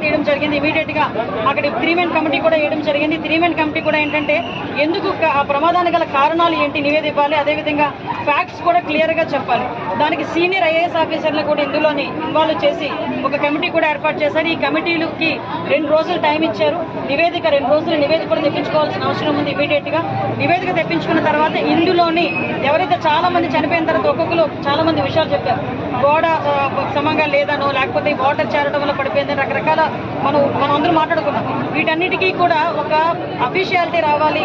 తీయడం జరిగింది. ఇమీడియట్ గా అక్కడ 3 మెన్ కమిటీ కూడా వేయడం జరిగింది. 3 మెన్ కమిటీ కూడా ఏంటంటే ఎందుకు ఆ ప్రమాదానికి గల కారణాలు ఏంటి నివేదిక ఇవ్వాలి, అదేవిధంగా ఫ్యాక్ట్స్ కూడా క్లియర్ గా చెప్పాలి. దానికి సీనియర్ ఐఏఎస్ ఆఫీసర్లు కూడా ఇందులోని ఇన్వాల్వ్ చేసి ఒక కమిటీ కూడా ఏర్పాటు చేశారు. ఈ కమిటీలకి 2 రోజులు టైం ఇచ్చారు. నివేదిక 2 రోజులు నివేదిక కూడా తెప్పించుకోవాల్సిన అవసరం ఉంది. ఇమీడియట్ గా నివేదిక తెప్పించుకున్న తర్వాత ఇందులోని ఎవరైతే చాలా మంది చనిపోయిన తర్వాత ఒక్కొక్కరు చాలా మంది విషయాలు చెప్పారు. గోడ సమంగా లేదనో, లేకపోతే వాటర్ చేరడం వల్ల పడిపోయిందని రకరకాల మనం అందరూ మాట్లాడుకున్నాం. వీటన్నిటికీ కూడా ఒక అఫీషియాలిటీ రావాలి,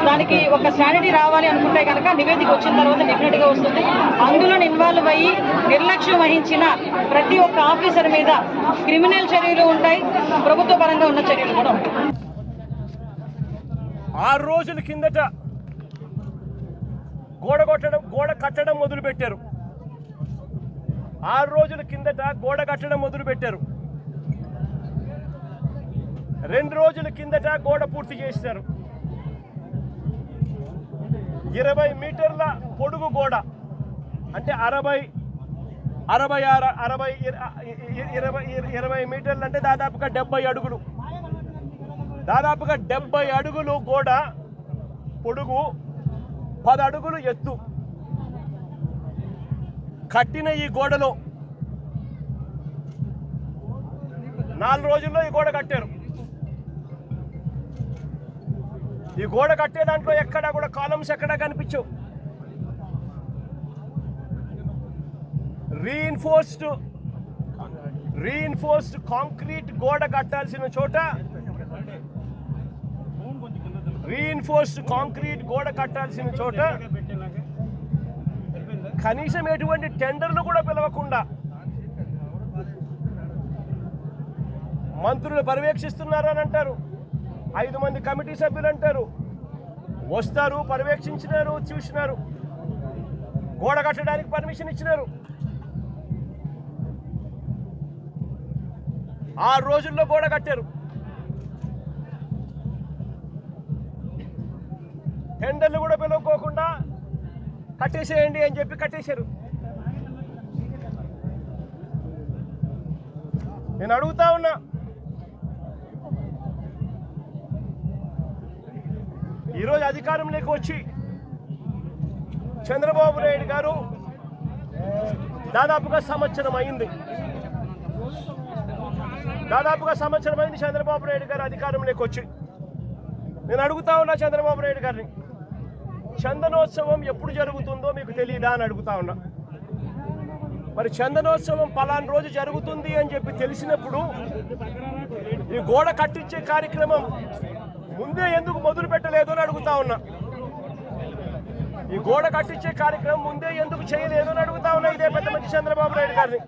దానికి ఒక స్టాండర్డీ రావాలి అనుకుంటే కనుక నివేదిక వచ్చిన తర్వాత డెఫినెట్ గా వస్తుంది. అందులో ఇన్వాల్వ్ అయ్యి నిర్లక్ష్యం వహించిన ప్రతి ఒక్క ఆఫీసర్ మీద క్రిమినల్ చర్యలు ఉంటాయి, ప్రభుత్వ పరంగా ఉన్న చర్యలు కూడా ఉంటాయి. 6 రోజుల కిందట గోడ కట్టడం మొదలు పెట్టారు. 6 రోజుల కిందట గోడ కట్టడం మొదలు పెట్టారు. 2 రోజుల కిందట గోడ పూర్తి చేశారు. 20 మీటర్ల పొడుగు గోడ అంటే 20 మీటర్లు అంటే దాదాపుగా 70 అడుగులు. దాదాపుగా 70 అడుగులు గోడ పొడుగు, 10 అడుగులు ఎత్తు కట్టిన ఈ గోడలో 4 రోజుల్లో ఈ గోడ కట్టారు. ఈ గోడ కట్టే దాంట్లో ఎక్కడా కూడా కాలమ్స్ ఎక్కడా కనిపించవు. రీఇన్ఫోర్స్డ్ కాంక్రీట్ గోడ కట్టాల్సిన చోట కనీసం ఎటువంటి టెండర్లు కూడా పిలవకుండా మంత్రులు పర్యవేక్షిస్తున్నారని అంటారు. 5 మంది కమిటీ సభ్యులు అంటారు, వస్తారు, పర్యవేక్షించినారు, చూసినారు, గోడ కట్టడానికి పర్మిషన్ ఇచ్చినారు. 6 రోజుల్లో గోడ కట్టారు. టెండర్లు కూడా పిలవకోకుండా కట్టేసేయండి అని చెప్పి కట్టేశారు. నేను అడుగుతా ఉన్నా, ఈరోజు అధికారంలోకి వచ్చి చంద్రబాబు నాయుడు గారు దాదాపుగా సంవత్సరం అయింది. చంద్రబాబు నాయుడు గారు అధికారంలోకి వచ్చి. నేను అడుగుతా ఉన్నా చంద్రబాబు నాయుడు గారిని, చందనోత్సవం ఎప్పుడు జరుగుతుందో మీకు తెలియదా అని అడుగుతా ఉన్నా. మరి చందనోత్సవం పలానా రోజు జరుగుతుంది అని చెప్పి తెలిసినప్పుడు ఈ గోడ కట్టించే కార్యక్రమం ముందే ఎందుకు మొదలు పెట్టలేదు అని అడుగుతా ఉన్నా. ఈ గోడ కట్టించే కార్యక్రమం ముందే ఎందుకు చేయలేదు అని అడుగుతా ఉన్నా ఇదే పెద్ద మంచి చంద్రబాబు నాయుడు గారిని.